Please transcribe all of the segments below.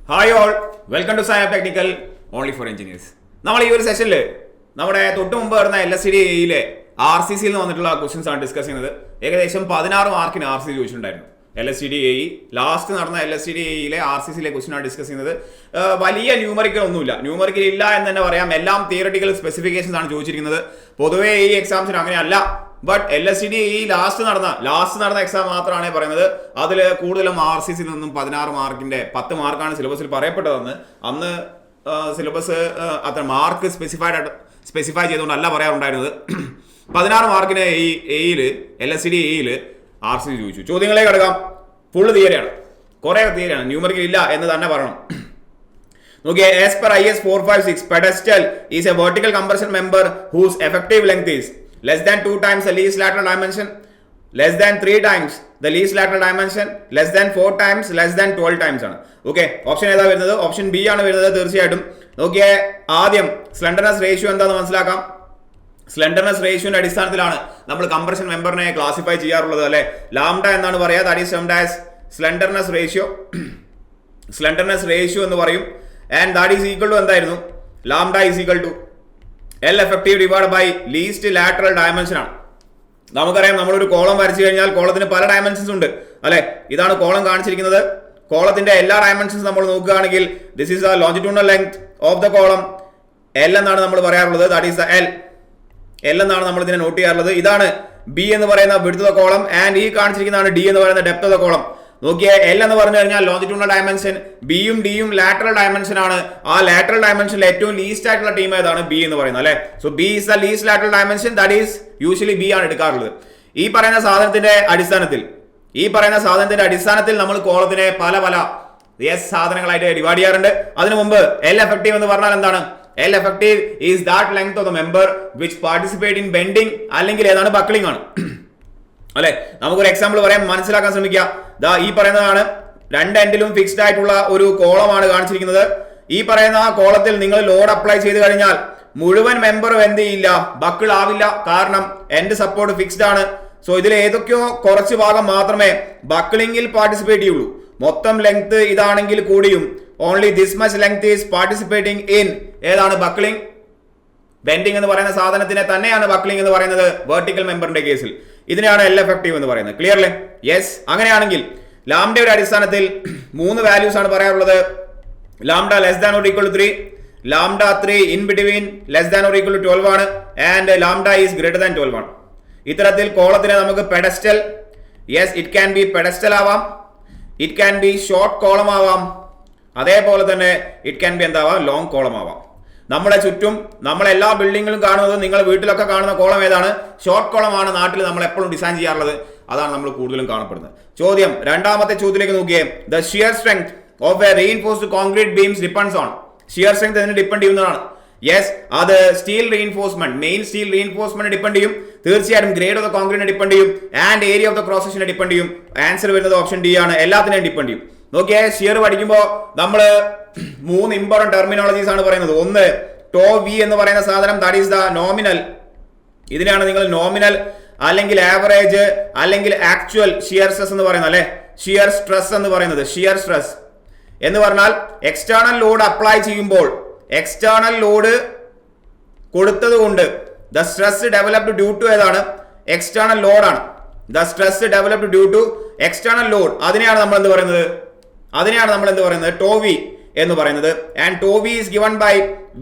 Hi all, welcome to Saya technical only for engineers. നമ്മൾ ഈ ഒരു സെഷനിൽ നമ്മുടെ തൊട്ട് മുമ്പ് വരുന്ന LSTDAയിലെ RCCയിൽ നിന്ന് വന്നിട്ടുള്ള ക്വസ്റ്റ്യൻസ് ആണ് ഡിസ്കസ് ചെയ്യുന്നത്. ഏകദേശം 16 മാർക്കിന് RC ചോദിച്ചിട്ടുണ്ടായിരുന്നു. LSTDAE ലാസ്റ്റ് നടന്ന LSTDAയിലെ RCCയിലെ ക്വസ്റ്റ്യൻ ആണ് ഡിസ്കസ് ചെയ്യുന്നത്. വലിയ ന്യൂമറിക്കൽ ഒന്നുമില്ല, ന്യൂമറിക്കൽ ഇല്ല എന്ന് തന്നെ പറയാം. എല്ലാം തിയററ്റിക്കൽ സ്പെസിഫിക്കേഷൻസ് ആണ് ചോദിച്ചിരിക്കുന്നത്. പൊതുവേ ഈ എക്സാംസിന് അങ്ങനെയല്ല. ബട്ട് LSTDAE ലാസ്റ്റ് നടന്ന എക്സാം മാത്രമാണ് പറയുന്നത്. അതിൽ കൂടുതലും RCCയിൽ നിന്നും 16 മാർക്കിന്റെ 10 മാർക്കാണ് സിലബസിൽ പറയപ്പെട്ടതെന്ന്. അന്ന് സിലബസ് അത്ര മാർക്ക് സ്പെസിഫൈ ചെയ്തുകൊണ്ടല്ല പറയാറുണ്ടായിരുന്നത്. 16 മാർക്കിന് LSTDAയിൽ RC ചോദിച്ചു. ചോദ്യങ്ങളെ കിടക്കാം. ഫുള്ള് തിയറിയാണ്, കുറെ തിയറിയാണ്, ന്യൂമറിക്കൽ ഇല്ല എന്ന് തന്നെ പറയണം. നോക്കിയേ, as per IS 456 pedestal is a vertical compression member whose effective length is less than 2 times the least lateral dimension, less than 3 times the least lateral dimension, less than 4 times, less than 12 times ആണ്. Okay, option ഏതാ വരുന്നത്? Option B ആണ് വരുന്നത് തീർച്ചയായിട്ടും. നോക്കിയേ, ആദ്യം slenderness ratio എന്താണെന്ന് മനസ്സിലാക്കാം. സ്ലെൻഡർനെസ് റേഷ്യോന്റെ അടിസ്ഥാനത്തിലാണ് നമ്മൾ കംപ്രഷൻ മെമ്പറിനെ ക്ലാസിഫൈ ചെയ്യാറുള്ളത്, അല്ലെ? ലാംഡ എന്നാണ് പറയാ, that is termed as slenderness ratio. Slenderness ratio എന്ന് പറയും. And that is equal to എന്തായിരുന്നു? Lambda is equal to L effective divided by least lateral dimension ആണ്. നമുക്കറിയാം, നമ്മളൊരു കോളം വരച്ചു കഴിഞ്ഞാൽ കോളത്തിന് പല ഡയമെൻഷൻസ് ഉണ്ട്, അല്ലെ? ഇതാണ് കോളം കാണിച്ചിരിക്കുന്നത്. കോളത്തിന്റെ എല്ലാ ഡയമെൻഷൻസ് നമ്മൾ നോക്കുകയാണെങ്കിൽ this is the longitudinal length of the column. L എന്നാണ് നമ്മൾ പറയാറുള്ളത്, ദാറ്റ് ഈസ് ദ L എന്നാണ് നമ്മൾ ഇതിനെ നോട്ട് ചെയ്യാറുള്ളത്. ഇതാണ് B എന്ന് പറയുന്ന width of the column. And ഈ കാണിച്ചിരിക്കുന്നതാണ് D എന്ന് പറയുന്ന ഡെപ്ത് ഓഫ് ദ കോളം. നോക്കിയേ, L എന്ന് പറഞ്ഞു കഴിഞ്ഞാൽ ലോഞ്ചിറ്റ്യൂഡിനൽ ഡയമെൻഷൻ, ബിയും ഡിയും ലാറ്ററൽ ഡയമെൻഷൻ ആണ്. ആ ലാറ്ററൽ ഡയമെൻഷനിൽ ഏറ്റവും ലീസ്റ്റ് ആയിട്ടുള്ള ടീം ഏതാണ്? ബി എന്ന് പറയുന്നത്, അല്ലെ? So B is the least lateral dimension, that is usually B ആണ് എടുക്കാറുള്ളത്. ഈ പറയുന്ന സാധനത്തിന്റെ അടിസ്ഥാനത്തിൽ നമ്മൾ കോളത്തിനെ പല സാധനങ്ങളായിട്ട് ഡിവൈഡ് ചെയ്യാറുണ്ട്. അതിനു മുമ്പ് L effective എന്ന് പറഞ്ഞാൽ എന്താണ്? L effective is that length of the member which participate in bending, അല്ലെങ്കിൽ ഏതാണ്? ബക്ലിംഗ് ആണ്, അല്ലെ? നമുക്കൊരു എക്സാമ്പിൾ പറയാൻ മനസ്സിലാക്കാൻ ശ്രമിക്കുക. ഈ പറയുന്നതാണ് രണ്ട് എൻഡിലും ഫിക്സ്ഡ് ആയിട്ടുള്ള ഒരു കോളമാണ് കാണിച്ചിരിക്കുന്നത്. ഈ പറയുന്ന കോളത്തിൽ നിങ്ങൾ ലോഡ് അപ്ലൈ ചെയ്ത് കഴിഞ്ഞാൽ മുഴുവൻ മെമ്പറും എന്ത് ചെയ്യില്ല? ബക്കിൾ ആവില്ല. കാരണം എൻഡ് സപ്പോർട്ട് ഫിക്സ്ഡ് ആണ്. സോ ഇതിൽ ഏതൊക്കെയോ കുറച്ച് ഭാഗം മാത്രമേ ബക്കിളിംഗിൽ പാർട്ടിസിപ്പേറ്റ് ചെയ്യുള്ളൂ. മൊത്തം ലെങ്ത് ഇതാണെങ്കിൽ കൂടിയും only this much length is participating in ഏതാണ്? ബക്കിളിംഗ്. ബെൻഡിങ് എന്ന് പറയുന്ന സാധനത്തിനെ തന്നെയാണ് ബക്ലിംഗ് എന്ന് പറയുന്നത് വെർട്ടിക്കൽ മെമ്പറിന്റെ കേസിൽ. ഇതിനെയാണ് L effective എന്ന് പറയുന്നത്. ക്ലിയർ അല്ലേ? യെസ്. അങ്ങനെയാണെങ്കിൽ ലാംഡയുടെ അടിസ്ഥാനത്തിൽ 3 വാല്യൂസ് ആണ് പറയാറുള്ളത്. Lambda less than or equal to 3, lambda 3 in between less than or equal to 12 ആണ്, and lambda is greater than 12 ആണ്. ഇത്തരത്തിൽ കോളത്തിനെ നമുക്ക് pedestal, yes it can be pedestal ആവാം, it can be short column ആവാം, അതേപോലെ തന്നെ ഇറ്റ് ക്യാൻ ബി എന്താവാം? ലോങ് കോളം ആവാം. നമ്മളെ ചുറ്റും നമ്മളെല്ലാ ബിൽഡിങ്ങിലും കാണുന്നത്, നിങ്ങൾ വീട്ടിലൊക്കെ കാണുന്ന കോളം ഏതാണ്? ഷോർട്ട് കോളമാണ് നാട്ടിൽ നമ്മൾ എപ്പോഴും ഡിസൈൻ ചെയ്യാറുള്ളത്. അതാണ് നമ്മൾ കൂടുതലും കാണപ്പെടുന്നത്. ചോദ്യം, രണ്ടാമത്തെ ചോദ്യത്തിലേക്ക് നോക്കിയേ. The shear strength of a reinforced concrete beams depends on. Shear strength അതിന് ഡിപ്പെൻഡ് ചെയ്യുന്നതാണ്. യെസ്, അത് steel reinforcement, main steel reinforcement depend ചെയ്യും. തീർച്ചയായിട്ടും ഗ്രേഡ് ഓഫ് ദ കോൺക്രീറ്റിനെ ഡിപ്പെൻഡ് ചെയ്യും, and area of the cross സെക്ഷനെ ഡിപ്പെൻഡ് ചെയ്യും. ആൻസർ വരുന്നത് ഓപ്ഷൻ ഡി ആണ്, എല്ലാത്തിനെയും ഡിപ്പെൻഡ് ചെയ്യും. നോക്കിയേ, ഷിയർ പഠിക്കുമ്പോൾ നമ്മൾ 3 ഇമ്പോർട്ടന്റ് ടെർമിനോളജീസ് ആണ് പറയുന്നത്. ഒന്ന്, ടോ വി എന്ന് പറയുന്ന സാധനം, ദാറ്റ് ഈസ് ദ നോമിനൽ. ഇതിനാണ് നിങ്ങൾ നോമിനൽ അല്ലെങ്കിൽ ആവറേജ് അല്ലെങ്കിൽ ആക്ച്വൽ ഷിയർ സ്ട്രെസ് എന്ന് പറയുന്നത്, അല്ലെ? ഷിയർ സ്ട്രെസ് എന്ന് പറയുന്നത്, ഷിയർ സ്ട്രെസ് എന്ന് പറഞ്ഞാൽ എക്സ്റ്റേണൽ ലോഡ് അപ്ലൈ ചെയ്യുമ്പോൾ എക്സ്റ്റേണൽ ലോഡ് കൊടുത്തത് കൊണ്ട് the stress developed due to ഏതാണ്? എക്സ്റ്റേണൽ ലോഡ് ആണ്. The stress developed due to external load. അതിനെയാണ് നമ്മൾ എന്ത് പറയുന്നത്? ടോ വി എന്ന് പറയുന്നത്. And tau v is given by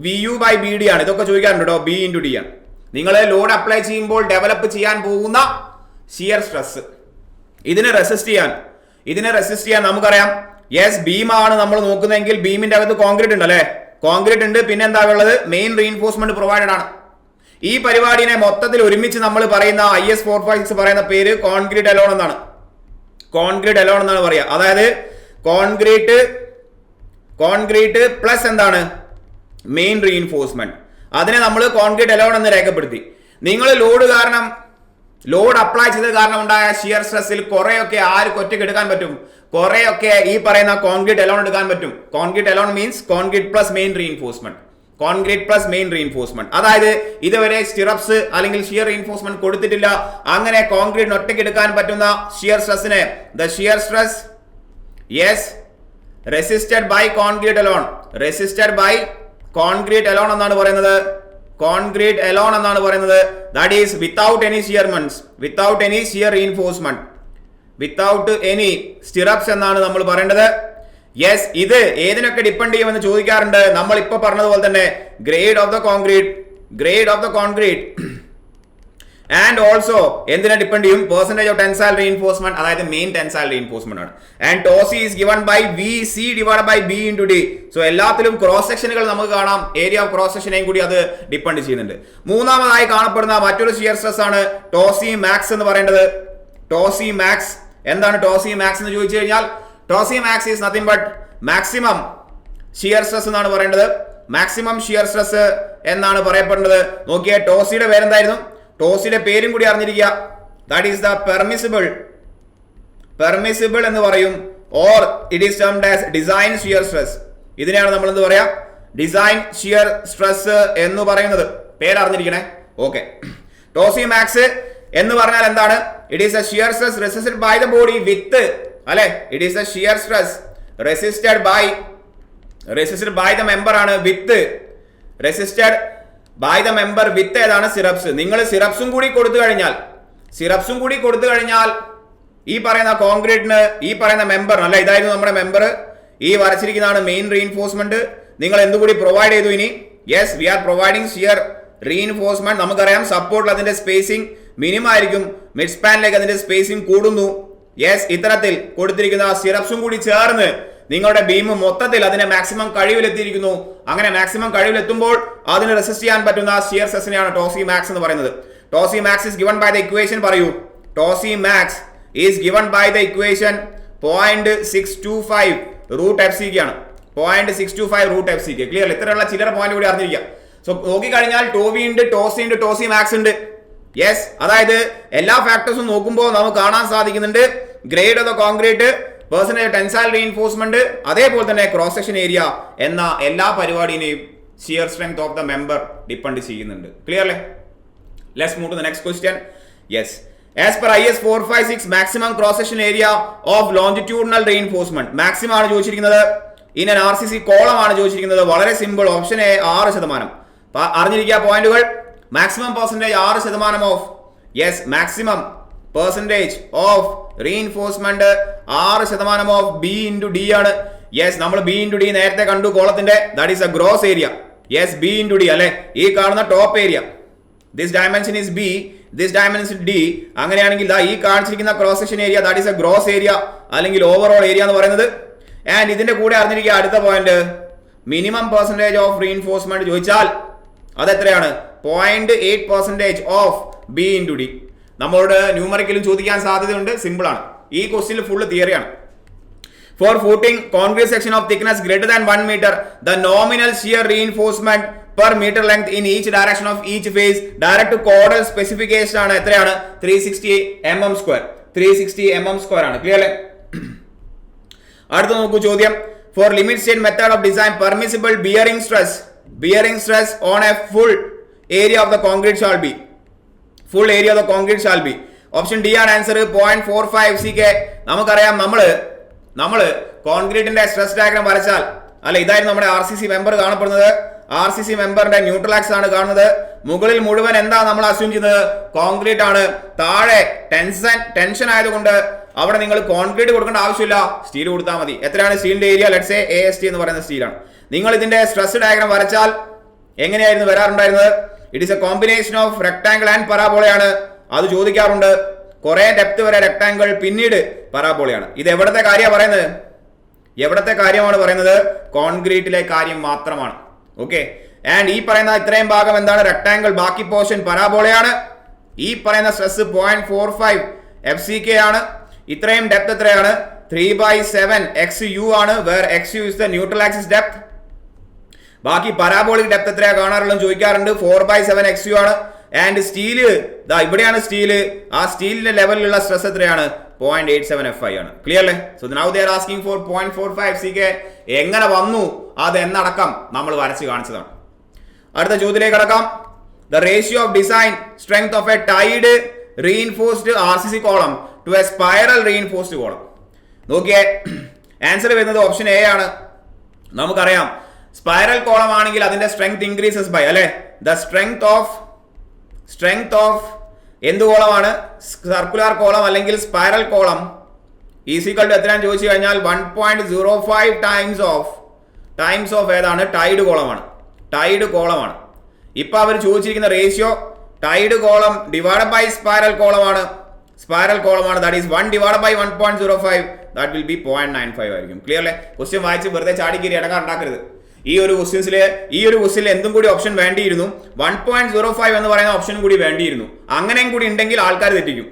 VU by BD ആണ്. ഇതൊക്കെ ചോദിക്കാറുണ്ട് കേട്ടോ. B into D ആണ്. നിങ്ങൾ ലോഡ് അപ്ലൈ ചെയ്യുമ്പോൾ ഡെവലപ്പ് ചെയ്യാൻ പോകുന്ന ഷിയർ സ്ട്രെസ്. ഇതിനെ റെസിസ്റ്റ് ചെയ്യാൻ നമുക്കറിയാം. യെസ്, ബീമാണ് നമ്മൾ നോക്കുന്നതെങ്കിൽ ബീമിന്റെ അകത്ത് കോൺക്രീറ്റ് ഉണ്ട്, അല്ലെ? കോൺക്രീറ്റ് ഉണ്ട്. പിന്നെ എന്താ ഉള്ളത്? മെയിൻ റീഇൻഫോഴ്സ്മെന്റ് പ്രൊവൈഡഡ് ആണ്. ഈ പരിപാടിനെ മൊത്തത്തിൽ ഒരുമിച്ച് നമ്മൾ പറയുന്ന IS 456 പറയുന്ന പേര് കോൺക്രീറ്റ് അലോൺ എന്നാണ്. കോൺക്രീറ്റ് അലോൺ എന്നാണ് പറയുക. അതായത് കോൺക്രീറ്റ് പ്ലസ് എന്താണ്? Main reinforcement. അതിനെ നമ്മൾ കോൺക്രീറ്റ് അലോൺ എന്ന് രേഖപ്പെടുത്തി. നിങ്ങൾ ലോഡ് അപ്ലൈ ചെയ്തത് കാരണം ഉണ്ടായ ഷിയർ സ്ട്രെസ്സിൽ കുറെയൊക്കെ ആർക്ക് ഒറ്റയ്ക്ക് എടുക്കാൻ പറ്റും? കുറെയൊക്കെ ഈ പറയുന്ന കോൺക്രീറ്റ് അലോൺ എടുക്കാൻ പറ്റും. Concrete alone means concrete plus main reinforcement. അതായത് ഇതുവരെ സ്റ്റിറപ്സ് അല്ലെങ്കിൽ ഷിയർ റീഇൻഫോഴ്സ്മെന്റ് കൊടുത്തിട്ടില്ല. അങ്ങനെ കോൺക്രീറ്റ് ഒറ്റയ്ക്ക് എടുക്കാൻ പറ്റുന്ന ഷിയർ സ്ട്രെസ്സിനെ the shear stress, yes resisted by concrete alone. Resisted by concrete alone എന്നാണ് പറയുന്നത്. കോൺക്രീറ്റ് അലോൺ എന്നാണ് പറയുന്നത്. ദാറ്റ് ഈസ് വിത്തൗട്ട് എനി ഷിയർമെന്റ്സ്, without any shear reinforcement, without any stirrups എന്നാണ് നമ്മൾ പറയേണ്ടത്. യെസ്, ഇത് ഏതിനൊക്കെ ഡിപ്പെൻഡ് ചെയ്യുമെന്ന് ചോദിക്കാറുണ്ട്. നമ്മൾ ഇപ്പൊ പറഞ്ഞതുപോലെ തന്നെ grade of the concrete, grade of the concrete and also എന്തിനെ ഡിപ്പെൻഡ് ചെയ്യും? പെർസെന്റേജ് ഓഫ് ടെൻസൈൽ റീഇൻഫോഴ്സ്മെന്റ്, അതായത് മെയിൻ ടെൻസൈൽ റീഇൻഫോഴ്സ്മെന്റ് ആണ്. And tau c is given by v c divide by b into d. So എല്ലാത്തിലും cross സെക്ഷനുകൾ നമുക്ക് കാണാം. Area of cross സെക്ഷനെയും കൂടി അത് ഡിപ്പെൻഡ് ചെയ്യുന്നുണ്ട്. മൂന്നാമതായി കാണപ്പെടുന്ന മറ്റൊരു ഷിയർ സ്ട്രെസ് ആണ് ടോസി മാക്സ് എന്ന് പറയേണ്ടത്. ടോസി മാക്സ് എന്താണ്? ടോസി മാക്സ് എന്ന് ചോദിച്ചു കഴിഞ്ഞാൽ tau c max is nothing but maximum shear stress എന്നാണ് പറയേണ്ടത്. മാക്സിമം ഷിയർ സ്ട്രെസ് എന്നാണ് പറയപ്പെടുന്നത്. നോക്കിയേ, ടോസിയുടെ പേരെന്തായിരുന്നു? ടോസിയുടെ പേരും കൂടി അറിഞ്ഞിരിക്കുക. That is the permissible, permissible എന്ന് പറയും. Or it is termed as design shear stress. ഇതിനെയാണ് നമ്മൾ എന്ത് പറയാ? ഡിസൈൻ ഷിയർ സ്ട്രെസ് എന്ന് പറയുന്നത്. പേരറിഞ്ഞിരിക്കണേ. ഓക്കെ, ടോസി മാക്സ് എന്ന് പറഞ്ഞാൽ എന്താണ്? It is a shear stress resisted by the body with, അല്ലെ? It is a shear stress resisted by the member ആണ് with, resisted by the member with ഏതാണ്? സിറപ്സ്. നിങ്ങൾ സിറപ്സും കൂടി കൊടുത്തു കഴിഞ്ഞാൽ ഈ പറയുന്ന കോൺക്രീറ്റിന്, ഈ പറയുന്ന മെമ്പർ, അല്ല ഇതായിരുന്നു നമ്മുടെ മെമ്പർ, ഈ വരച്ചിരിക്കുന്നതാണ് മെയിൻ റീഇൻഫോഴ്സ്മെന്റ്. നിങ്ങൾ എന്തുകൂടി പ്രൊവൈഡ് ചെയ്തു ഇനി? Yes, we are providing shear reinforcement. നമുക്കറിയാം സപ്പോർട്ടിൽ അതിന്റെ സ്പേസിംഗ് മിനിമം ആയിരിക്കും, മിഡ് സ്പാനിലേക്ക് അതിന്റെ സ്പേസിംഗ് കൂടുന്നു. യെസ്, ഇത്തരത്തിൽ കൊടുത്തിരിക്കുന്ന സിറപ്സും കൂടി ചേർന്ന് നിങ്ങളുടെ ബീം മൊത്തത്തിൽ അതിനെ മാക്സിമം കഴിവിലെത്തിയിരിക്കുന്നു. അങ്ങനെ മാക്സിമം കഴിവിലെത്തുമ്പോൾ അതിന് റെസിസ്റ്റ് ചെയ്യാൻ പറ്റുന്ന ഷിയർ സ്ട്രെസ്സിനെയാണ് ടോസി മാക്സ് എന്ന് പറയുന്നത്. Tau c max is given by the equation. പറയൂ, tau c max is given by the equation 0.625 root F C ആണ്. 0.625 റൂട്ട് എഫ് സി. ക്ലിയർ? ഇത്തരമുള്ള ചില്ലറ പോയിന്റ് കൂടി അറിഞ്ഞിരിക്കുക. സോ നോക്കിക്കഴിഞ്ഞാൽ ടോവി ഉണ്ട്, ടോസി ഉണ്ട്, ടോസി മാക്സ് ഉണ്ട്. യെസ്, അതായത് എല്ലാ ഫാക്ടേഴ്സും നോക്കുമ്പോൾ നമുക്ക് കാണാൻ സാധിക്കുന്നുണ്ട് grade of the concrete, percentage tensile reinforcement, അതേപോലെ തന്നെ ക്രോസ് സെക്ഷൻ ഏരിയ എന്ന എല്ലാ പരിപാടിയെയും shear strength of the member depend ചെയ്യുന്നുണ്ട്. ക്ലിയർ അല്ലേ? Let's move to the next question. Yes, as per IS 456 maximum cross section area of longitudinal reinforcement maximum ആണ് ചോദിച്ചിരിക്കുന്നത്. In an RCC column ആണ് ചോദിച്ചിരിക്കുന്നത്. വളരെ സിമ്പിൾ. Option A 6%. അറിഞ്ഞിരിക്കുക പോയിന്റുകൾ. Maximum percentage 6% of, yes, maximum percentage of reinforcement 6% of B into D ആണ്. Yes, നമ്മൾ B into D നേരത്തെ കണ്ടു കോളത്തിന്റെ. That is a gross area. Yes, B into D അല്ലെ, ഈ കാണുന്ന top area. This dimension is B, this dimension D. അങ്ങനെയാണെങ്കിൽ ഈ കാണിച്ചിരിക്കുന്ന cross section area that is a gross area അല്ലെങ്കിൽ ഓവറോൾ ഏരിയ എന്ന് പറയുന്നത്. ആൻഡ് ഇതിന്റെ കൂടെ അറിഞ്ഞിരിക്കുക അടുത്ത point, minimum percentage of reinforcement ചോദിച്ചാൽ അതെത്രയാണ്? 0.8% ഓഫ് ബി ഇൻറ്റു ഡി. നമ്മളോട് ന്യൂമറിക്കലും ചോദിക്കാൻ സാധ്യതയുണ്ട്. സിമ്പിൾ ആണ്. ഈ ക്വസ്റ്റ്യനിൽ ഫുൾ തിയറിയാണ്. For footing concrete section of thickness greater than 1 meter, the nominal shear reinforcement per metre length in each direction of each face direct codal specification ആണ്. എത്രയാണ്? 360 mm². 360 mm² ആണ്. ക്ലിയർ അല്ലേ? അടുത്ത നോക്കൂ ചോദ്യം. For limit state method of design permissible bearing stress on a full area of the concrete shall be. Full area of the concrete shall be. Option D ആണ് answer. 0.45 FCK. നമുക്കറിയാം നമ്മള് കോൺക്രീറ്റിന്റെ stress diagram വരച്ചാൽ, അല്ല ഇതായിരുന്നു നമ്മുടെ RCC member കാണപ്പെടുന്നത്. RCC മെമ്പറിന്റെ neutral axis ആണ് കാണുന്നത്. മുകളിൽ മുഴുവൻ എന്താ നമ്മൾ അസ്യൂം ചെയ്യുന്നത്? കോൺക്രീറ്റ് ആണ്. താഴെ ടെൻഷൻ ആയതുകൊണ്ട് അവിടെ നിങ്ങൾ കോൺക്രീറ്റ് കൊടുക്കേണ്ട ആവശ്യമില്ല, സ്റ്റീൽ കൊടുത്താൽ മതി. എത്രയാണ് സ്റ്റീലിന്റെ ഏരിയ? ലെറ്റ്സ് സേ AST എന്ന് പറയുന്ന സ്റ്റീലാണ്. നിങ്ങൾ ഇതിന്റെ സ്ട്രെസ് ഡയഗ്രാം വരച്ചാൽ എങ്ങനെയായിരുന്നു വരാറുണ്ടായിരുന്നത്? It is a combination of rectangle and പരാബോളയാണ്. അത് ചോദിക്കാറുണ്ട്. കുറെ ഡെപ്ത് വരെ റെക്ടാംഗിൾ, പിന്നീട് പരാബോളയാണ്. ഇത് എവിടത്തെ കാര്യമാണ് പറയുന്നത്? എവിടത്തെ കാര്യമാണ് പറയുന്നത്? കോൺക്രീറ്റിലെ കാര്യം മാത്രമാണ്. ഓക്കെ. ആൻഡ് ഈ പറയുന്ന ഇത്രയും ഭാഗം എന്താണ്? റെക്ടാംഗിൾ. ബാക്കി പോർഷൻ പരാബോളയാണ്. ഈ പറയുന്ന സ്ട്രെസ് 0.45 FCK ആണ്. ഇത്രയും ഡെപ്ത് എത്രയാണ്? 3/7 XU ആണ്. Where XU is the neutral axis depth. ബാക്കി പരാബോളിക് ഡെപ്ത് എത്രയാ കാണാറുള്ളത് ചോദിക്കാറുണ്ട്. 4/7 XU ആണ്. ആൻഡ് സ്റ്റീല് ഇവിടെയാണ് സ്റ്റീല്. ആ സ്റ്റീലിന്റെ ലെവലിലുള്ള സ്ട്രെസ് എത്രയാണ്? 0.87 FI ആണ്. ക്ലിയർ അല്ലേ? So now they are asking four 0.45 FCK. എങ്ങനെ വന്നു അത് എന്നടക്കം നമ്മൾ വരച്ച് കാണിച്ചതാണ്. അടുത്ത ചോദ്യത്തിലേക്ക് കടക്കാം. The ratio of design strength of a tied reinforced RCC column to a spiral reinforced column. നോക്കിയേ, ആൻസർ വരുന്നത് ഓപ്ഷൻ എ ആണ്. നമുക്കറിയാം സ്പൈറൽ കോളം ആണെങ്കിൽ അതിന്റെ സ്ട്രെങ്ത് ഇൻക്രീസസ് ബൈ അല്ലെ ദ സ്ട്രെങ്ത് ഓഫ് എന്ത് കോളമാണ്? സർക്കുലർ കോളം അല്ലെങ്കിൽ സ്പൈറൽ കോളം ഈസിക്കൽ ടു എത്രയാണെന്ന് ചോദിച്ചു കഴിഞ്ഞാൽ 1.05 ടൈംസ് ഓഫ് ഏതാണ്? ടൈഡ് കോളമാണ്. ഇപ്പൊ അവർ ചോദിച്ചിരിക്കുന്ന ratio tied column divide by spiral കോളമാണ്. That is 1 divide by 1.05 that will be 0.95 ആയിരിക്കും. ക്ലിയർ അല്ലേ? ക്വസ്റ്റ്യൻ വായിച്ച് വെറുതെ ചാടിക്കേരി ഇടങ്ങാറുണ്ടാക്കരുത്. ഈ ഒരു ക്വസ്റ്റ്യനിൽ എന്തും കൂടി ഓപ്ഷൻ വേണ്ടിയിരുന്നു. 1.05 എന്ന് പറയുന്ന ഓപ്ഷനും കൂടി വേണ്ടിയിരുന്നു. അങ്ങനെയും കൂടി ഉണ്ടെങ്കിൽ ആൾക്കാർ തെറ്റിക്കും.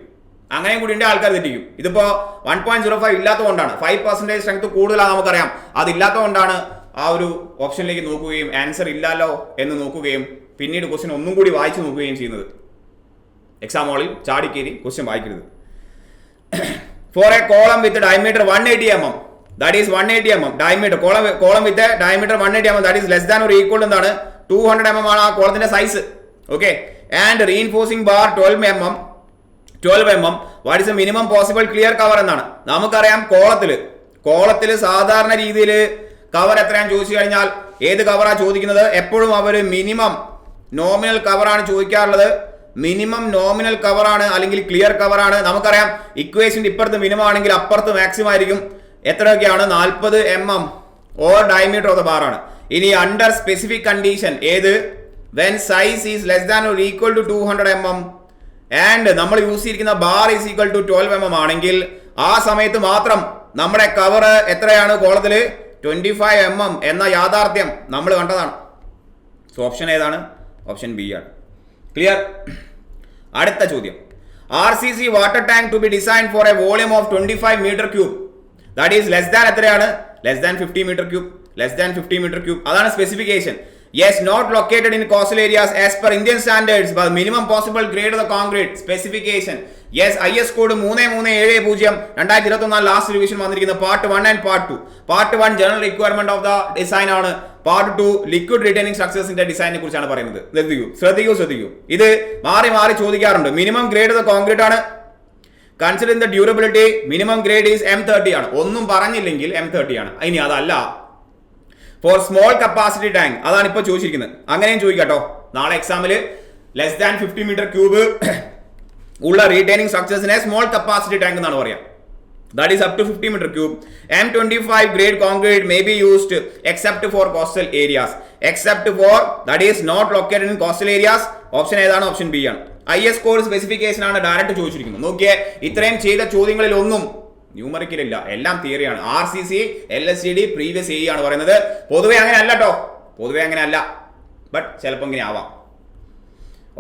ഇതിപ്പോ 1.05 ഇല്ലാത്തതുകൊണ്ടാണ്, 5% സ്ട്രെങ്ത് കൂടുതലാണ് നമുക്കറിയാം. അതില്ലാത്തതുകൊണ്ടാണ് ആ ഒരു ഓപ്ഷനിലേക്ക് നോക്കുകയും ആൻസർ ഇല്ലല്ലോ എന്ന് നോക്കുകയും പിന്നീട് ക്വസ്റ്റ്യൻ ഒന്നും കൂടി വായിച്ചു നോക്കുകയും ചെയ്യുന്നത്. എക്സാം ഹോളിൽ ചാടിക്കേരി ക്വസ്റ്റ്യൻ വായിക്കരുത്. For a column with diameter 180 mm, that is 180 mm diameter, column with a diameter 180 mm, that is less than or equal to 200 mm ആണ് ആ കോളത്തിന്റെ size. Okay, and reinforcing bar 12 mm, what is a minimum possible clear cover എന്നാണ്. നമുക്കറിയാം കോളത്തിൽ സാധാരണ രീതിയിൽ cover എത്രയാണെന്ന് ചോദിച്ചു കഴിഞ്ഞാൽ ഏത് കവറാണ് ചോദിക്കുന്നത്? എപ്പോഴും അവർ മിനിമം നോമിനൽ കവറാണ് ചോദിക്കാറുള്ളത്. മിനിമം നോമിനൽ കവറാണ് അല്ലെങ്കിൽ ക്ലിയർ കവറാണ്. നമുക്കറിയാം ഇക്വേഷൻ ഇപ്പുറത്ത് മിനിമം ആണെങ്കിൽ അപ്പുറത്ത് മാക്സിമം ആയിരിക്കും. എത്രയൊക്കെയാണ്? 40 mm or diameter of the bar ആണ്. ഇനി അണ്ടർ സ്പെസിഫിക് കണ്ടീഷൻ ഏത്? When size is less than or equal to 200 mm and നമ്മൾ യൂസ് ചെയ്തിരിക്കുന്ന bar is equal to 12 mm ആണെങ്കിൽ ആ സമയത്ത് മാത്രം നമ്മുടെ കവർ എത്രയാണ് കോളത്തില്? 25 mm എന്ന യാഥാർത്ഥ്യം നമ്മൾ കണ്ടതാണ്. സോ ഓപ്ഷൻ ഏതാണ്? ഓപ്ഷൻ ബി ആണ്. ക്ലിയർ? അടുത്ത ചോദ്യം, RCC water tank to be design for a volume of 25 m3, that is less than എത്രയാണ്? Less than 50 m3. അതാണ് specification. Yes, not located in coastal areas as per Indian standards, but minimum possible grade of the concrete specification. Yes, IS code 3370 2021 last revision വന്നിരിക്കുന്ന part 1 and part 2. Part 1 general requirement of the design ആണ്. Part 2 liquid returning സ്ട്രക്ചേഴ്സിന്റെ ഡിസൈനെ കുറിച്ചാണ് പറയുന്നത്. ശ്രദ്ധിക്കൂ. ഇത് മാറി ചോദിക്കാറുണ്ട്. Minimum grade of the concrete ആണ്. Considering the durability minimum grade is M30 ആണ്. ഒന്നും പറഞ്ഞില്ലെങ്കിൽ M30 ആണ്. ഇനി അതല്ല ഫോർ സ്മോൾ കപ്പാസിറ്റി ടാങ്ക്, അതാണ് ഇപ്പൊ ചോദിച്ചിരിക്കുന്നത്. അങ്ങനെയും ചോദിക്കാട്ടോ നാളെ എക്സാമില്. ലെസ് ദാൻ 50 m3 ഉള്ള റീറ്റെയിനിങ് സ്ട്രക്ചേഴ്സിനെ സ്മോൾ കപ്പാസിറ്റി ടാങ്ക് എന്നാണ് പറയാം. That is up to 50 m3. M25 grade concrete may be used except for coastal areas. That is not located in coastal areas. Option ഏതാണ്? ഓപ്ഷൻ ബി ആണ്. IS code specification ആണ് direct ചോദിച്ചിരിക്കുന്നത്. നോക്കിയേ, ഇത്രയും ചെയ്ത ചോദ്യങ്ങളിൽ ഒന്നും ന്യൂമറിക്കൽ ഇല്ല, എല്ലാം തിയറിയാണ്. RCC LSTD പ്രീവിയസ് ആണ് പറയുന്നത്. പൊതുവെ അങ്ങനെ അല്ല, ബട്ട് ചിലപ്പോൾ ഇങ്ങനെ ആവാം.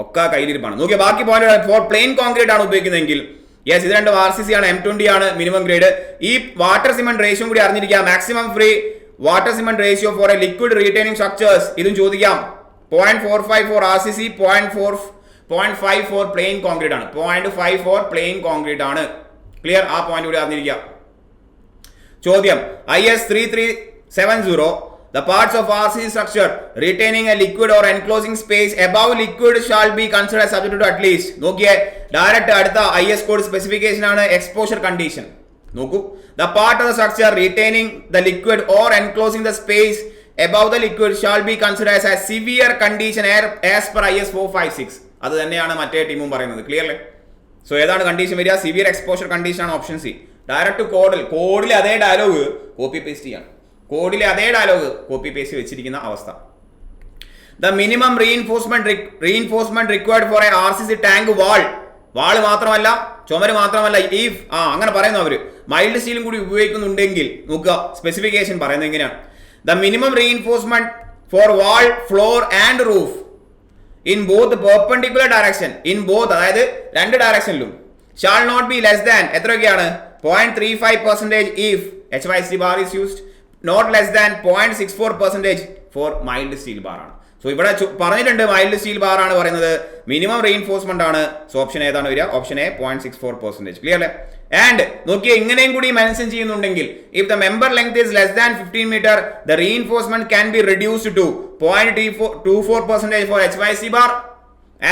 ഒക്കെ കയ്യിലിരിപ്പാണ്. നോക്കിയ ബാക്കി പോയിന്റ് ഫോർ പ്ലെയിൻ കോൺക്രീറ്റ് ആണ് ഉപയോഗിക്കുന്നതെങ്കിൽ യെസ്, ഇത് രണ്ടും RCC ആണ്. M20 ആണ് മിനിമം ഗ്രേഡ്. ഈ വാട്ടർ സിമെന്റ് റേഷ്യോ കൂടി അറിഞ്ഞിരിക്കുക. Maximum free water cement ratio for a liquid retaining structures ഇതും ചോദിക്കാം. 0.45 for RCC, 0.5 for plain concrete ആണ്. 0.5 ഫോർ പ്ലെയിൻ കോൺക്രീറ്റ് ആണ്. ക്ലിയർ? ആ പോയിന്റ് കൂടി അറിഞ്ഞിരിക്കുക. ചോദ്യം, IS 3370 the parts of RCC structure retaining a liquid or enclosing space above liquid shall be considered subject to at least. നോക്കിയേ, direct അടുത്ത IS code specification ആണ്. Exposure condition നോക്കൂ. the part of the structure retaining the liquid or enclosing the space above the liquid shall be considered as a severe condition as per IS 456. അത് തന്നെയാണ് മറ്റേ ടീമും പറയുന്നത്. Clear അല്ലേ? So ഏതാണ് condition വരിക? സിവിയർ എക്സ്പോഷർ കണ്ടീഷൻ ആണ് option C. Direct കോഡിലെ അതേ ഡയലോഗ് കോപ്പി പേസ്റ്റ് വെച്ചിരിക്കുന്ന അവസ്ഥ. The minimum reinforcement required for a RCC tank wall മാത്രമല്ല, ചുമര് മാത്രമല്ല, അങ്ങനെ പറയുന്നു അവര്. മൈൽഡ് സ്റ്റീലും കൂടി ഉപയോഗിക്കുന്നുണ്ടെങ്കിൽ നോക്കുക, സ്പെസിഫിക്കേഷൻ പറയുന്നത് എങ്ങനെയാണ്. The minimum reinforcement for wall, floor and roof in both perpendicular direction, അതായത് രണ്ട് ഡയറക്ഷനിലും, shall not be less than എത്രയൊക്കെയാണ്? 0.35% if HYC bar is used, not less than 0.64% for mild steel bar ആണ്. So ഇവിടെ പറഞ്ഞിട്ടുണ്ട് mild steel bar ആണ് പറയുന്നത്, minimum reinforcement ആണ്. സോ ഓപ്ഷൻ ഏതാണ് വരിക? Option A 0.64%. ക്ലിയർ അല്ലേ? ആൻഡ് നോക്കിയേ, ഇങ്ങനെയും കൂടി മെൻഷൻ ചെയ്യുന്നുണ്ടെങ്കിൽ if the member length is less than 15 meter the reinforcement can be reduced to 0.24% for HYC bar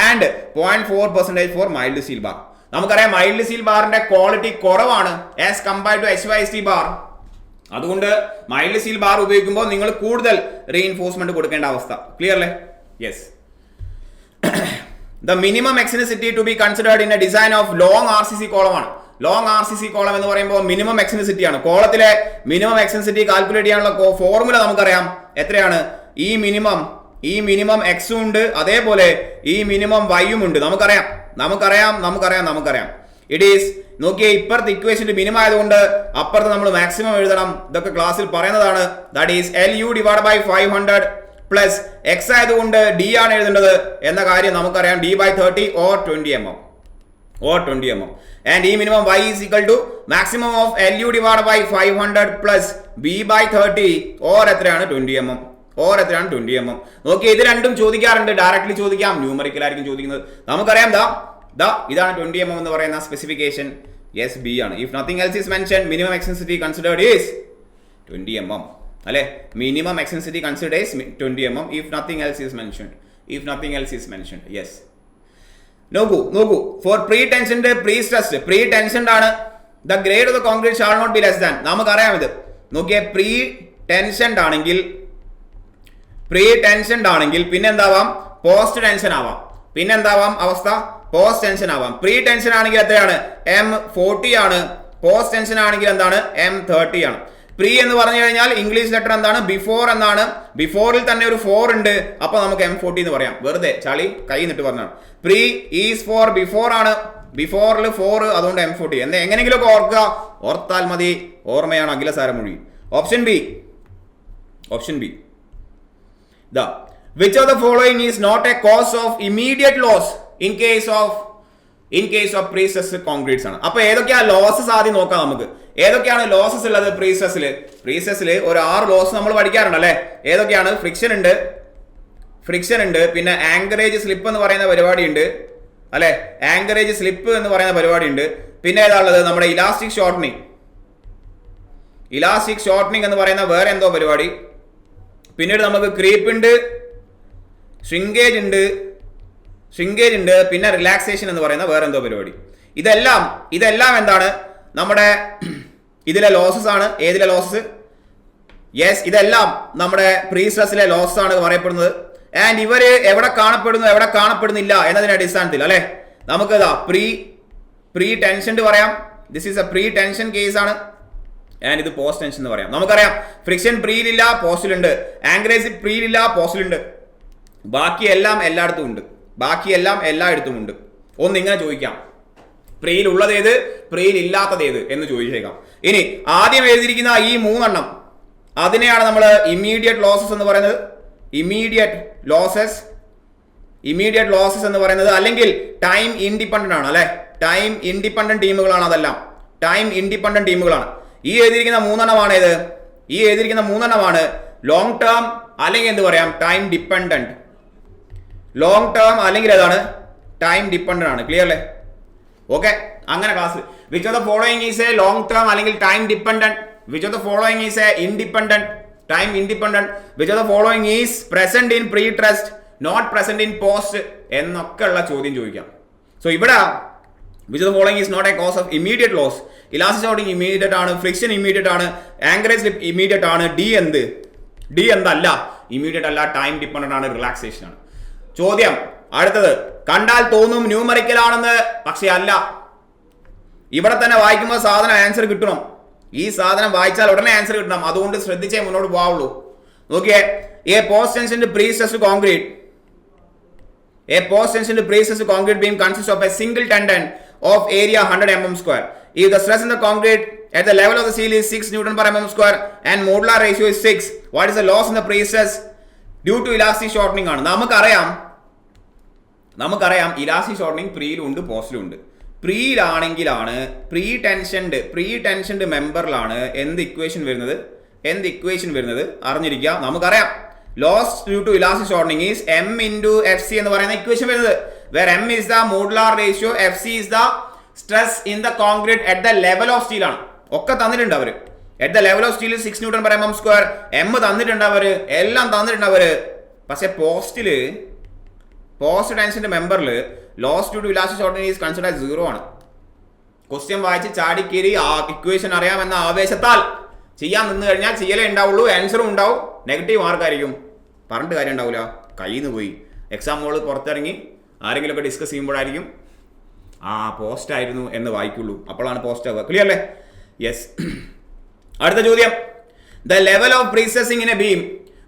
and 0.4% for mild steel bar. നമുക്കറിയാം mild steel ബാറിന്റെ quality കുറവാണ് as compared to HYC bar. അതുകൊണ്ട് mild steel bar ഉപയോഗിക്കുമ്പോൾ നിങ്ങൾ കൂടുതൽ reinforcement കൊടുക്കേണ്ട അവസ്ഥ. Clear അല്ലേ? Yes. The minimum eccentricity to be considered in a design of long RCC column ആണ്. ലോങ് RCC കോളം എന്ന് പറയുമ്പോൾ മിനിമം എക്സിനിസിറ്റി ആണ്. കോളത്തിലെ മിനിമം എക്സിനിസിറ്റി കാൽക്കുലേറ്റ് ചെയ്യാനുള്ള ഫോർമുല നമുക്കറിയാം. എത്രയാണ്? ഈ മിനിമം എക്സും ഉണ്ട്, അതേപോലെ ഈ മിനിമം വൈയും ഉണ്ട്. നമുക്കറിയാം. ഇറ്റ് ഈസ്, നോക്കിയേ, ഇപ്പുറത്തെ ഇക്വേഷന്റെ മിനിമം ആയതുകൊണ്ട് അപ്പുറത്ത് നമ്മൾ മാക്സിമം എഴുതണം. ഇതൊക്കെ ക്ലാസ്സിൽ പറയുന്നതാണ്. That is LU divide by 500 plus x ആയതുകൊണ്ട് D ആണ് എഴുതേണ്ടത് എന്ന കാര്യം നമുക്കറിയാം. D/30 or 20 mm. And ഈ minimum y is equal to maximum of LU divided by 500 plus B/30 or എത്രയാണ് 20 mm. നോക്കിയേ, ഇത് രണ്ടും ചോദിക്കാറുണ്ട്. ഡയറക്ട്ലി ചോദിക്കാം, ന്യൂമറിക്കൽ ആയിരിക്കും ചോദിക്കുന്നത്. നമുക്കറിയാം ഇതാണ് 20 mm എന്ന് പറയുന്ന സ്പെസിഫിക്കേഷൻ. യെസ്, ബി ആണ്. If nothing else is mention minimum eccentricity considered is 20 mm. അല്ലെ, minimum eccentricity considered is 20 mm if nothing else is mentioned. Yes, നോക്കൂ for pre tensioned pre stressed, pre tensioned ആണ്. The grade of the concrete shall not be less than. നമുക്കറിയാം ഇത്. നോക്കിയേ, pre tensioned ആണെങ്കിൽ പിന്നെ എന്താവാം? Post tension ആവാം. അവസ്ഥ post tension ആവാം. പ്രീ ടെൻഷൻ ആണെങ്കിൽ എത്രയാണ്? M40 ആണ്. പോസ്റ്റ് ടെൻഷൻ ആണെങ്കിൽ എന്താണ്? M30 ആണ്. പ്രീ എന്ന് പറഞ്ഞു കഴിഞ്ഞാൽ ഇംഗ്ലീഷ് ലെറ്റർ എന്താണ്? ബിഫോർ എന്നാണ്. ബിഫോറിൽ തന്നെ ഒരു 4 ഉണ്ട്, അപ്പൊ നമുക്ക് M40 എന്ന് പറയാം. വെറുതെ ചളി കൈ നിട്ട് പറഞ്ഞാണ്. പ്രീ ഈസ് ഫോർ ബിഫോർ ആണ്. ബിഫോറിൽ 4, അതുകൊണ്ട് M40. എങ്ങനെയെങ്കിലും ഓർക്കുക, ഓർത്താൽ മതി. ഓർമ്മയാണ് അഖിലസാരമൊഴി. Option B. Which of the following is not a cause of immediate loss in case of pre-stressed concretes ആണ്. അപ്പൊ ഏതൊക്കെയാ ലോസസ് ആദ്യം നോക്കാം നമുക്ക്. ഏതൊക്കെയാണ് ലോസസ് ഉള്ളത് പ്രീസ്ട്രെസ്സിൽ? ഒരു 6 ലോസ് നമ്മൾ പഠിക്കാറുണ്ട് അല്ലെ? ഏതൊക്കെയാണ്? ഫ്രിക്ഷൻ ഉണ്ട്, പിന്നെ ആങ്കറേജ് സ്ലിപ്പ് എന്ന് പറയുന്ന പരിപാടി ഉണ്ട് അല്ലെ? പിന്നെ ഏതാ ഉള്ളത്? നമ്മുടെ ഇലാസ്റ്റിക് ഷോർട്ടനിങ് എന്ന് പറയുന്ന വേറെ എന്തോ പരിപാടി. പിന്നീട് നമുക്ക് ക്രീപ്പ് ഉണ്ട്, ഷ്രിങ്കേജ് ഉണ്ട്, പിന്നെ റിലാക്സേഷൻ എന്ന് പറയുന്ന വേറെ എന്തോ പരിപാടി. ഇതെല്ലാം എന്താണ്? നമ്മുടെ ഇതിലെ ലോസസ് ആണ്. ഏതിലെ ലോസസ്? യെസ്, ഇതെല്ലാം നമ്മുടെ പ്രീ സ്ട്രെസ്സിലെ ലോസസ് ആണ് പറയപ്പെടുന്നത്. ആൻഡ് ഇവര് എവിടെ കാണപ്പെടുന്നില്ല എന്നതിന്റെ അടിസ്ഥാനത്തിൽ അല്ലെ, നമുക്ക് പ്രീ ടെൻഷൻ പറയാം. This is A pre tension case ആണ്. ആൻഡ് ഇത് പോസ്റ്റ് ടെൻഷൻ എന്ന് പറയാം. നമുക്കറിയാം ഫ്രിക്ഷൻ പ്രീയിലില്ല, പോസ്റ്റിലുണ്ട്. ആങ്കറേജ് പ്രീയിലില്ല, പോസ്റ്റിലുണ്ട്. ബാക്കിയെല്ലാം എല്ലായിടത്തും ഉണ്ട്. ഒന്നിങ്ങനെ ചോദിക്കാം, പ്രീയിൽ ഉള്ളതേത്, പ്രീയിൽ ഇല്ലാത്തതേത് എന്ന് ചോദിച്ചേക്കാം. ഇനി ആദ്യം എഴുതിയിരിക്കുന്ന ഈ 3 എണ്ണം, അതിനെയാണ് നമ്മൾ ഇമ്മീഡിയറ്റ് ലോസസ് എന്ന് പറയുന്നത്. ഇമ്മീഡിയറ്റ് ലോസസ് എന്ന് പറയുന്നത് അല്ലെങ്കിൽ ടൈം ഇൻഡിപെൻഡന്റ് ആണ് അല്ലെ? ടൈം ഇൻഡിപെൻഡന്റ് ടീമുകളാണ്. അതെല്ലാം ടൈം ഇൻഡിപെൻഡന്റ് ടീമുകളാണ്. ഈ എഴുതിയിരിക്കുന്ന 3 എണ്ണമാണ് ലോങ് ടേം അല്ലെങ്കിൽ എന്ത് പറയാം? Time dependent. ലോങ് ടേം അല്ലെങ്കിൽ ഏതാണ്? ടൈം ഡിപ്പെൻഡന്റ് ആണ്. ക്ലിയർ അല്ലേ? ഓക്കെ, അങ്ങനെ class. Which of the following is a long term അല്ലെങ്കിൽ time dependent? Which of the following is a independent, time independent? Which of the following is present in pre stressed, not present in post എന്നൊക്കെ ഉള്ള ചോദ്യം ചോദിക്കാം. So ഇവിടെ which of the following is not a cause of immediate loss? Elastic shortening immediate ആണ്, friction immediate ആണ്, anchorage slip immediate ആണ്. D എന്തല്ല, immediate അല്ല, ടൈം ഡിപ്പെൻഡന്റ് ആണ്, റിലാക്സേഷൻ ആണ്. ചോദ്യം അടുത്തത്, കണ്ടാൽ തോന്നും ന്യൂമറിക്കൽ ആണെന്ന്, പക്ഷെ അല്ല. ഇവിടെ തന്നെ വായിക്കുമ്പോൾ സാധനം ആൻസർ കിട്ടണം. ഈ സാധനം വായിച്ചാൽ ഉടനെ ആൻസർ കിട്ടണം. അതുകൊണ്ട് ശ്രദ്ധിച്ചേ മുന്നോട്ട് പോവുള്ളൂ. നോക്കിയേ, A post-tensioned pre-stressed concrete beam consists of a single tendon of area 100 mm square. If the stress in the concrete at the level of the seal is 6 Newton per mm square and modular ratio is 6, what is the loss in the pre-stress due to elastic shortening ആണ്. നമുക്കറിയാം elastic shortening പ്രീയിലും ഉണ്ട്, പോസ്റ്റിലും ഉണ്ട്. പ്രീയിലാണെങ്കിലാണ് pre tensioned മെമ്പറിലാണ് എന്ത് equation വരുന്നത് അറിഞ്ഞിരിക്കുക. നമുക്കറിയാം loss due to elastic shortening is M into FC എന്ന് പറയുന്ന ഇക്വേഷൻ വരുന്നത്. where M is the modular ratio, FC is the stress in the concrete at the level of steel ആണ്. ഒക്കെ തന്നിട്ടുണ്ട് അവര്. at the level of steel is 6 Newton per mm square. M തന്നിട്ടുണ്ട് അവര്, എല്ലാം തന്നിട്ടുണ്ട് അവര്. പക്ഷെ പോസ്റ്റ് ടെൻഷന്റെ മെമ്പറിൽ loss due to elastic shortening is considered 0 ആണ്. ക്വസ്റ്റ്യൻ വായിച്ച് ചാടിക്കേറി ആ ഇക്വേഷൻ അറിയാമെന്ന ആവേശത്താൽ ചെയ്യാൻ നിന്ന് കഴിഞ്ഞാൽ ചെയ്യലേ ഉണ്ടാവുള്ളൂ, ആൻസറും ഉണ്ടാവും, നെഗറ്റീവ് മാർക്കായിരിക്കും, പറഞ്ഞിട്ട് കാര്യം ഉണ്ടാവില്ല, കയ്യിൽ നിന്ന് പോയി. എക്സാം ഹോൾ പുറത്തിറങ്ങി ആരെങ്കിലുമൊക്കെ ഡിസ്കസ് ചെയ്യുമ്പോഴായിരിക്കും ആ പോസ്റ്റ് ആയിരുന്നു എന്ന് വായിക്കുള്ളൂ, അപ്പോഴാണ് പോസ്റ്റ് ആവുക. ക്ലിയർ അല്ലേ? യെസ്. അടുത്ത ചോദ്യം, the level of prestressing in a beam,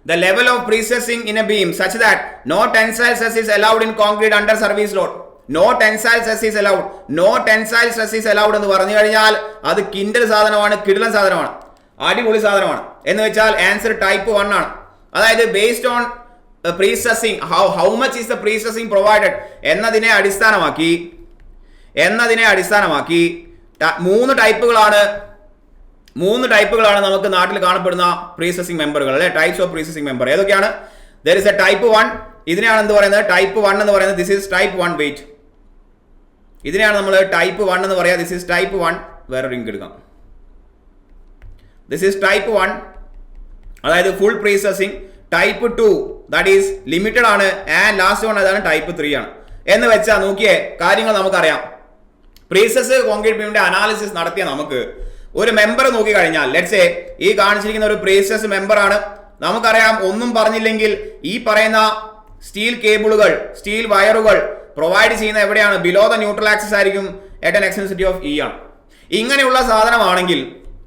the level of precessing in a beam such that no tensile stress is allowed in concrete under service load. No tensile stress is allowed. No tensile stress is allowed എന്ന് പറഞ്ഞു കഴിഞ്ഞാൽ അത് കിൻഡൽ സാധനമാണ്, കിടിലൻ സാധനമാണ്, അടിപൊളി സാധനമാണ്. എന്ന് വെച്ചാൽ ആൻസർ ടൈപ്പ് 1 ആണ്. അതായത് based on prestressing, how much is the prestressing provided എന്നതിനെ അടിസ്ഥാനമാക്കി മൂന്ന് ടൈപ്പുകളാണ് നമുക്ക് നാട്ടിൽ കാണപ്പെടുന്ന പ്രീസസിംഗ് മെമ്പറുകൾ, അല്ലെ? ടൈപ്സ് ഓഫ് പ്രീസസിംഗ് മെമ്പർ ഏതൊക്കെയാണ്? There is A type 1. ഇതിനെയാണ് എന്ത് പറയുന്നത്? ടൈപ്പ് 1 എന്ന് പറയുന്നത്. This is type 1. വെയിറ്റ്, ഇതിനെയാണ് നമ്മൾ ടൈപ്പ് 1 എന്ന് പറയാം. This is type 1. വേറെ റിംഗ് എടുക്കാം. ദിസ് ഈസ് ടൈപ്പ് 1, അതായത് full prestressing. Type 2 that is limited ആണ്. ആൻഡ് ലാസ്റ്റ് വൺ അതാണ് ടൈപ്പ് 3 ആണ്. എന്ന് വെച്ചാൽ നോക്കിയേ, കാര്യങ്ങൾ നമുക്കറിയാം. പ്രീസസ് കോൺക്രീറ്റ് ബീമിന്റെ അനാലിസിസ് നടത്തിയ നമുക്ക് ഒരു മെമ്പർ നോക്കി കഴിഞ്ഞാൽ, ലെറ്റ്സ് സേ ഈ കാണിച്ചിരിക്കുന്ന ഒരു പ്രീസസ് മെമ്പർ ആണ്. നമുക്കറിയാം, ഒന്നും പറഞ്ഞില്ലെങ്കിൽ ഈ പറയുന്ന സ്റ്റീൽ കേബിളുകൾ, സ്റ്റീൽ വയറുകൾ പ്രൊവൈഡ് ചെയ്യുന്ന എവിടെയാണ്? ബിലോ ദ ന്യൂട്രൽ ആക്സിസ് ആയിരിക്കും, അറ്റ് ആൻ എക്സ്റ്റൻസിറ്റി ഓഫ് E ആണ്. ഇങ്ങനെയുള്ള സാധനമാണെങ്കിൽ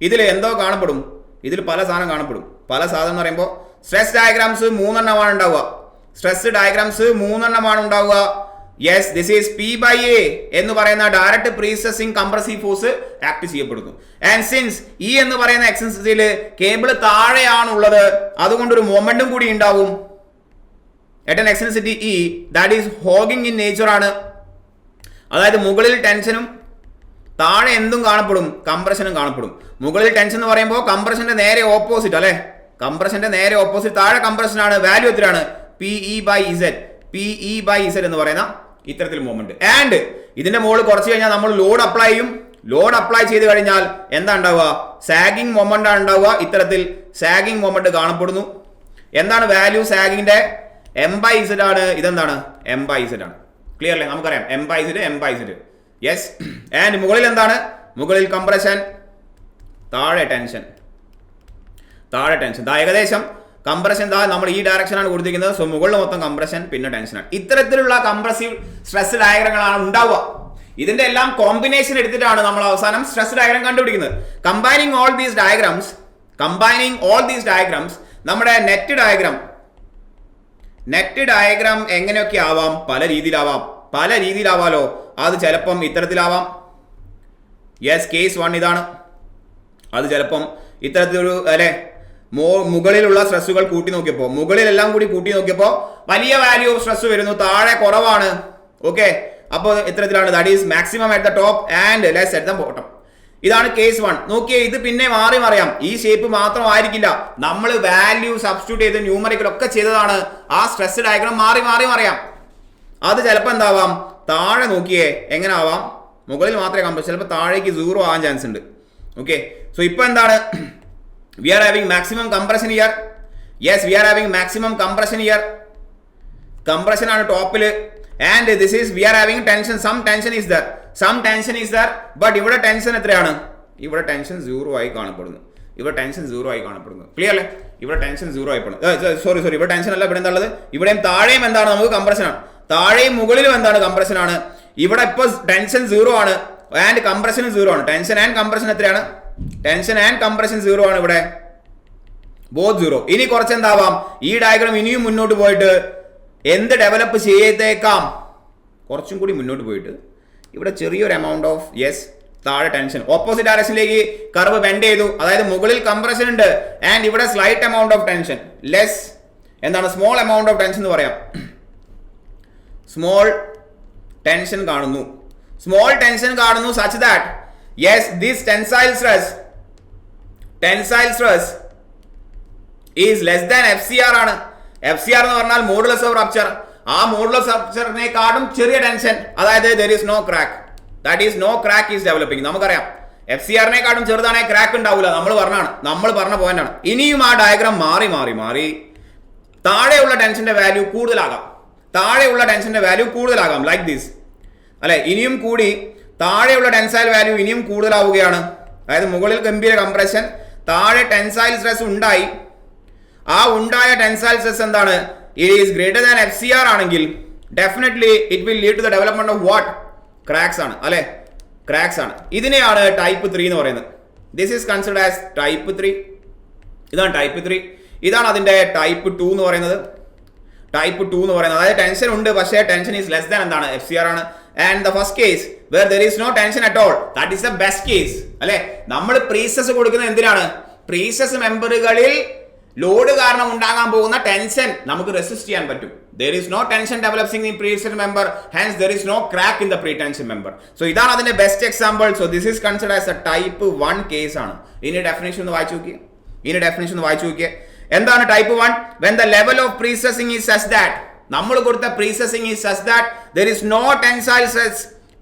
ഇതിൽ എന്തോ കാണപ്പെടും? ഇതിൽ പല സാധനം കാണപ്പെടും. പല സാധനം എന്ന് പറയുമ്പോൾ സ്ട്രെസ് ഡയഗ്രാംസ് 3 എണ്ണമാണ് ഉണ്ടാവുക. സ്ട്രെസ് ഡയഗ്രാംസ് 3 എണ്ണമാണ് ഉണ്ടാവുക. യെസ്, ദിസ് ഈസ് P/A എന്ന് പറയുന്ന ഡയറക്റ്റ് പ്രീസസിംഗ് കംപ്രസീവ് ഫോഴ്സ് ആക്ട് ചെയ്യപ്പെടുന്നു. ആൻഡ് സിൻസ് E എന്ന് പറയുന്ന എക്സ്റ്റൻസിറ്റിയിൽ കേബിൾ താഴെയാണുള്ളത്, അതുകൊണ്ട് ഒരു മൊമെന്റും കൂടി ഉണ്ടാവും. At an eccentricity E that is hogging in nature ആണ്. അതായത് മുകളിൽ ടെൻഷനും താഴെ എന്തും കാണപ്പെടും? കംപ്രഷനും കാണപ്പെടും. മുകളിൽ ടെൻഷൻ എന്ന് പറയുമ്പോൾ കംപ്രഷന്റെ നേരെ ഓപ്പോസിറ്റ്, അല്ലെ? കംപ്രഷന്റെ നേരെ ഓപ്പോസിറ്റ് താഴെ കംപ്രഷൻ ആണ്. വാല്യൂ എത്രയാണ്? PE/Z എന്ന് പറയുന്ന ഇത്തരത്തിൽ മൊമെന്റ്. ആൻഡ് ഇതിന്റെ മുകളിൽ കുറച്ച് കഴിഞ്ഞാൽ നമ്മൾ ലോഡ് അപ്ലൈ ചെയ്യും. ലോഡ് അപ്ലൈ ചെയ്ത് കഴിഞ്ഞാൽ എന്താ ഉണ്ടാവുക? സാഗിങ് മൊമെന്റ് ആണ് ഉണ്ടാവുക. ഇത്തരത്തിൽ സാഗിങ് മൊമെന്റ് കാണപ്പെടുന്നു. എന്താണ് വാല്യൂ സാഗിങ്ങിന്റെ? M/Z ആണ്. ഇതെന്താണ്? M/Z ആണ്. ക്ലിയർ അല്ലേ? നമുക്കറിയാം M/Z. യെസ്. ആൻഡ് മുകളിൽ എന്താണ്? മുകളിൽ കംപ്രഷൻ, താഴെ ടെൻഷൻ. ഏകദേശം കംപ്രഷൻ നമ്മൾ ഈ ഡയറക്ഷനാണ് കൊടുത്തിരിക്കുന്നത്. സോ മുകളിൽ മൊത്തം കംപ്രഷൻ, പിന്നെ ടെൻഷനാണ്. ഇത്തരത്തിലുള്ള കംപ്രസീവ് സ്ട്രെസ് ഡയഗ്രങ്ങളാണ് ഉണ്ടാവുക. ഇതിന്റെ എല്ലാം കോമ്പിനേഷൻ എടുത്തിട്ടാണ് നമ്മൾ അവസാനം സ്ട്രെസ് ഡയഗ്രാം കണ്ടുപിടിക്കുന്നത്. കമ്പൈനിങ് ഓൾ ദീസ് ഡയഗ്രാംസ് നമ്മുടെ നെറ്റ് ഡയഗ്രാം എങ്ങനെയൊക്കെ ആവാം? പല രീതിയിലാവാലോ. അത് ചിലപ്പം ഇത്തരത്തിലാവാം. യെസ്, കേസ് 1 ഇതാണ്. അത് ചിലപ്പം ഇത്തരത്തിലൊരു, അല്ലെ, മുകളിലുള്ള സ്ട്രെസ്സുകൾ മുകളിലെല്ലാം കൂടി കൂട്ടി നോക്കിയപ്പോൾ വലിയ വാല്യൂ ഓഫ് സ്ട്രെസ് വരുന്നു, താഴെ കുറവാണ്. ഓക്കെ, അപ്പോൾ ഇത്തരത്തിലാണ്. That is maximum at the top and less at the bottom. ഇതാണ് കേസ് 1. നോക്കിയേ, ഇത് പിന്നെ മാറി മറിയാം. ഈ ഷേപ്പ് മാത്രമായിരിക്കില്ല. നമ്മൾ വാല്യൂ സബ്സ്റ്റിറ്റ്യൂട്ട് ചെയ്ത് ന്യൂമറിക്കൽ ഒക്കെ ചെയ്തതാണ്. ആ സ്ട്രെസ് ഡയഗ്രാം മാറി അറിയാം. അത് ചിലപ്പോൾ എന്താവാം? താഴെ നോക്കിയേ എങ്ങനെ ആവാം? മുകളിൽ മാത്രമേ കംപ്രഷൻ, ചിലപ്പോൾ താഴേക്ക് 0 ആവാൻ ചാൻസ് ഉണ്ട്. ഓക്കെ, സോ ഇപ്പൊ എന്താണ്? We are having maximum compression here. Yes, we are having maximum compression here. Compression ആണ് ടോപ്പിൽ. And this is we are having tension. Some tension is there. But ഇവിടെ ടെൻഷൻ എത്രയാണ്? ഇവിടെ ടെൻഷൻ 0 ആയി കാണപ്പെടുന്നു. ക്ലിയർ അല്ലേ? ഇവിടെ ടെൻഷൻ 0 ആയി പോകുന്നു. സോറി, ഇവിടെ ടെൻഷൻ അല്ല. ഇവിടെ എന്താ ഉള്ളത്? ഇവിടെയും താഴെയും എന്താണ്? നമുക്ക് കംപ്രഷൻ ആണ്. താഴെയും മുകളിലും എന്താണ്? കംപ്രഷൻ ആണ്. ഇവിടെ ഇപ്പോൾ ടെൻഷൻ 0 ആണ് ആൻഡ് കംപ്രഷനും 0 ആണ്. ടെൻഷൻ ആൻഡ് കംപ്രഷൻ എത്രയാണ്? ടെൻഷൻ ആൻഡ് കംപ്രഷൻ 0 ആണ് ഇവിടെ, ബോത്ത് 0. ഇനി കുറച്ച് എന്താവാം? ഈ ഡയഗ്രാം ഇനിയും മുന്നോട്ട് പോയിട്ട് എന്ത് ഡെവലപ്പ് ചെയ്തേക്കാം? കുറച്ചും കൂടി മുന്നോട്ട് പോയിട്ട് ഇവിടെ ചെറിയൊരു എമൗണ്ട് ഓഫ്, യെസ്, താഴെ ടെൻഷൻ ഓപ്പോസിറ്റ് ഡയറക്ഷനിലേക്ക് കർവ് ബെൻഡ് ചെയ്തു. അതായത് മുകളിൽ കംപ്രഷൻ ഉണ്ട് ആൻഡ് ഇവിടെ slight amount of tension, less എന്താണ്? സ്മോൾ എമൗണ്ട് ഓഫ് ടെൻഷൻ എന്ന് പറയാം. സ്മോൾ ടെൻഷൻ കാണുന്നു. Such that yes, this tensile stress is less than FCR ആണ്. FCR എന്ന് പറഞ്ഞാൽ മോഡുലസ് ഓഫ് റപ്ചർ. ആ മോഡുലസ് റപ്ചറിനെക്കാളും ചെറിയ ടെൻഷൻ, അതായത് there is no crack. That is no crack is developing. നമുക്കറിയാം FCR-നേക്കാളും ചെറുതാണെങ്കിൽ ക്രാക്ക് ഉണ്ടാവില്ല. നമ്മൾ പറഞ്ഞ പോയിന്റ് ആണ്. ഇനിയും ആ ഡയഗ്രാം മാറി താഴെയുള്ള ടെൻഷന്റെ വാല്യൂ കൂടുതലാകാം. ലൈക്ക് ദിസ്, അല്ലെ? ഇനിയും കൂടി താഴെയുള്ള ടെൻസൈൽ വാല്യൂ ഇനിയും കൂടുതലാവുകയാണ്. അതായത് മുകളിൽ ഗംഭീര കംപ്രഷൻ, താഴെ ടെൻസൈൽ സ്ട്രെസ് ഉണ്ടായി, ആ ഉണ്ടായ ടെൻസൈൽ സ്ട്രെസ് എന്താണ്, it is greater than FCR ആണെങ്കിൽ definitely it will lead to the development of what, cracks ആണ് അല്ലെ, ക്രാക്സ് ആണ്. ഇതിനെയാണ് ടൈപ്പ് 3 എന്ന് പറയുന്നത്. This is considered as type 3. ഇതാണ് ടൈപ്പ് 3. ഇതാണ് അതിന്റെ ടൈപ്പ് 2 എന്ന് പറയുന്നത്. ടൈപ്പ് 2 എന്ന് പറയുന്നത് അതായത് ടെൻഷൻ ഉണ്ട്, പക്ഷേ ടെൻഷൻ ഈസ് ലെസ് ദാൻ എന്താണ്, FCR ആണ്. And the first case where there is no tension at all, that is the best case അല്ലെ. നമ്മൾ പ്രീസസ് കൊടുക്കുന്നത് എന്തിനാണ്, പ്രീസസ് മെമ്പറുകളിൽ ലോഡ് കാരണം ഉണ്ടാകാൻ പോകുന്ന ടെൻഷൻ നമുക്ക് റെസിസ്റ്റ് ചെയ്യാൻ പറ്റും. There is no tension developing in pre-tension member, hence there is no crack in the pre-tension member. So ഇതാണ് അതിന്റെ best example. So this is considered as a type 1 case ആണ്. ഇനി ഡെഫിനിഷൻ ഒന്ന് വായിച്ചു നോക്കിയേ. എന്താണ് type 1? When the level of precessing is such that, നമ്മൾ കൊടുത്ത precessing is such that there is no tensile stress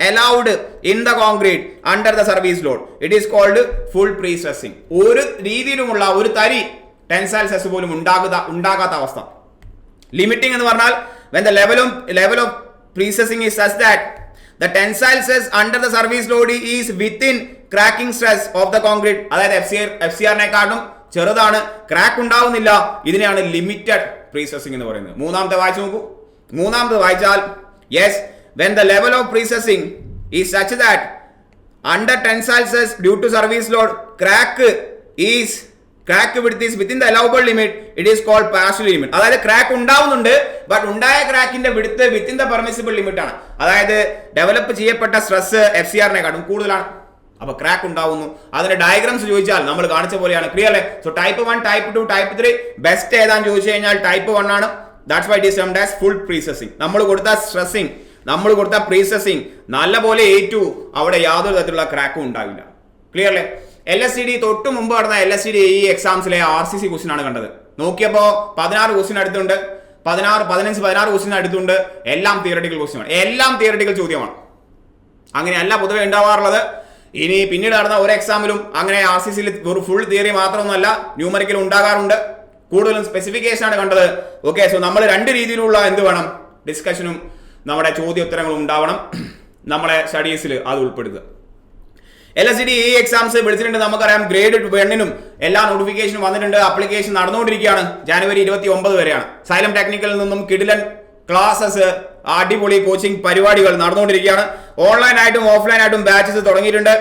allowed in the concrete under the service load, it is called full precessing. ഒരു രീതിയിലുമുള്ള ഒരു തരി tensile stress പോലും ഉണ്ടാകാത്ത അവസ്ഥ. Limiting എന്ന് പറഞ്ഞാൽ when the level of precessing is such that the tensile stress under the service load is within cracking stress of the concrete, അതായത് FCR-നേക്കാളും ചെറുതാണ്, ക്രാക്ക് ഉണ്ടാവുന്നില്ല, ഇതിനെയാണ് ലിമിറ്റഡ് പ്രീസസിംഗ് എന്ന് പറയുന്നത്. മൂന്നാമത്തെ വായിച്ചാൽ yes, when the level of precessing is such that under tensile stress due to service load crack width is within the allowable limit, it is called partial limit. അതായത് crack ഉണ്ടാവുന്നുണ്ട്, but ഉണ്ടായ ക്രാക്കിന്റെ width within the permissible limit ആണ്. അതായത് develop ചെയ്യപ്പെട്ട stress FCR-നേക്കാളും കൂടുതലാണ്, അപ്പൊ crack ഉണ്ടാവുന്നു. അതിന്റെ ഡയഗ്രാംസ് ചോദിച്ചാൽ നമ്മൾ കാണിച്ച പോലെയാണ്. ക്ലിയർ അല്ലേ? So type 1, type 2, type 3 best ഏതാന്ന് ചോദിച്ചു കഴിഞ്ഞാൽ ടൈപ്പ് 1 ആണ്. That's why it is termed as full prestressing. നമ്മൾ കൊടുത്ത സ്ട്രെസ്സിംഗ്, നമ്മൾ കൊടുത്ത പ്രീസസിംഗ് നല്ലപോലെ ഏറ്റു, അവിടെ യാതൊരു തരത്തിലുള്ള ക്രാക്കും ഉണ്ടാവില്ല. ക്ലിയർ അല്ലേ? LSCD തൊട്ട് മുമ്പ് നടന്ന LSCD ഈ എക്സാംസിലെ RCC ക്വസ്റ്റ്യൻ ആണ് കണ്ടത്. നോക്കിയപ്പോൾ 16 ക്വസ്റ്റ്യൻ അടുത്തുണ്ട്, 16 ക്വസ്റ്റ്യൻ അടുത്തുണ്ട്. എല്ലാം തിയററ്റിക്കൽ ക്വസ്റ്റ്യൻ ആണ്, എല്ലാം തിയററ്റിക്കൽ ചോദ്യമാണ്. അങ്ങനെയല്ല പൊതുവെ ഉണ്ടാവാറുള്ളത്. ഇനി പിന്നീട് നടന്ന ഒരു എക്സാമിലും അങ്ങനെ RCCയിൽ ഫുൾ തിയറി മാത്രമൊന്നുമല്ല, ന്യൂമറിക്കൽ ഉണ്ടാകാറുണ്ട്. കൂടുതലും സ്പെസിഫിക്കേഷൻ ആണ് കണ്ടത്. ഓക്കെ, സോ നമ്മൾ രണ്ട് രീതിയിലുള്ള എന്ത് വേണം, ഡിസ്കഷനും നമ്മുടെ ചോദ്യോത്തരങ്ങളും ഉണ്ടാവണം. നമ്മളെ സ്റ്റഡീസിൽ അത് ഉൾപ്പെടുത്തുക. LSCD ഈ എക്സാംസ് വിളിച്ചിട്ടുണ്ട്, നമുക്കറിയാം. ഗ്രേഡ് 1-നും എല്ലാ നോട്ടിഫിക്കേഷനും വന്നിട്ടുണ്ട്. ആപ്ലിക്കേഷൻ നടന്നുകൊണ്ടിരിക്കുകയാണ്. ജനുവരി 29 വരെയാണ്. സൈലം ടെക്നിക്കലിൽ നിന്നും കിടിലൻ ക്ലാസസ്, അടിപൊളി കോച്ചിങ് പരിപാടികൾ നടന്നുകൊണ്ടിരിക്കുകയാണ്. ഓൺലൈനായിട്ടും ഓഫ്ലൈനായിട്ടും ബാച്ചസ് തുടങ്ങിയിട്ടുണ്ട്.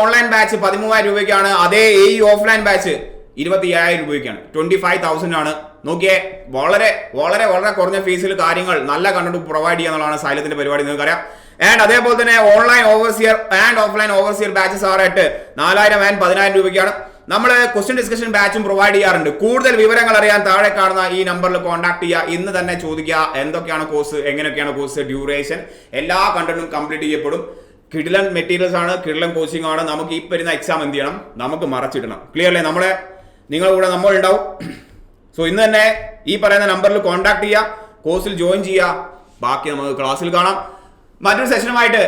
ഓൺലൈൻ ബാച്ച് 13,000 രൂപയ്ക്കാണ്. അതേ ഓഫ്ലൈൻ ബാച്ച് 25,000 രൂപയ്ക്കാണ്. 25,000 ആണ്. നോക്കിയേ, വളരെ വളരെ വളരെ കുറഞ്ഞ ഫീസിൽ കാര്യങ്ങൾ നല്ല കണ്ടന്റ് പ്രൊവൈഡ് ചെയ്യുക എന്നുള്ളതാണ് സൈലത്തിന്റെ പരിപാടി, നിങ്ങൾക്കറിയാം. ആൻഡ് അതേപോലെ തന്നെ online overseer and offline overseer batches ആയിട്ട് 4,000 and 10,000 രൂപയ്ക്കാണ്. നമ്മൾ ക്വസ്റ്റ്യൻ ഡിസ്കഷൻ ബാച്ചും പ്രൊവൈഡ് ചെയ്യാറുണ്ട്. കൂടുതൽ വിവരങ്ങൾ അറിയാൻ താഴെ കാണുന്ന ഈ നമ്പറിൽ കോൺടാക്ട് ചെയ്യുക. ഇന്ന് തന്നെ ചോദിക്കുക എന്തൊക്കെയാണ് കോഴ്സ്, എങ്ങനെയൊക്കെയാണ് കോഴ്സ്, ഡ്യൂറേഷൻ, എല്ലാ കണ്ടന്റും കംപ്ലീറ്റ് ചെയ്യപ്പെടും. കിടിലൻ മെറ്റീരിയൽസ് ആണ്, കിടിലൻ കോച്ചിങ് ആണ്. നമുക്ക് ഈ വരുന്ന എക്സാം എന്ത് ചെയ്യണം, നമുക്ക് മറച്ചിടണം. ക്ലിയർ അല്ലേ? നിങ്ങളുടെ കൂടെ നമ്മൾ ഉണ്ടാവും. സോ ഇന്ന് തന്നെ ഈ പറയുന്ന നമ്പറിൽ കോൺടാക്ട് ചെയ്യുക, കോഴ്സിൽ ജോയിൻ ചെയ്യുക. ബാക്കി നമുക്ക് ക്ലാസ്സിൽ കാണാം. മറ്റൊരു സെഷനുമായിട്ട്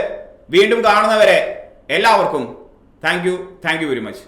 വീണ്ടും കാണുന്നവരെ എല്ലാവർക്കും താങ്ക് യു വെരി മച്ച്.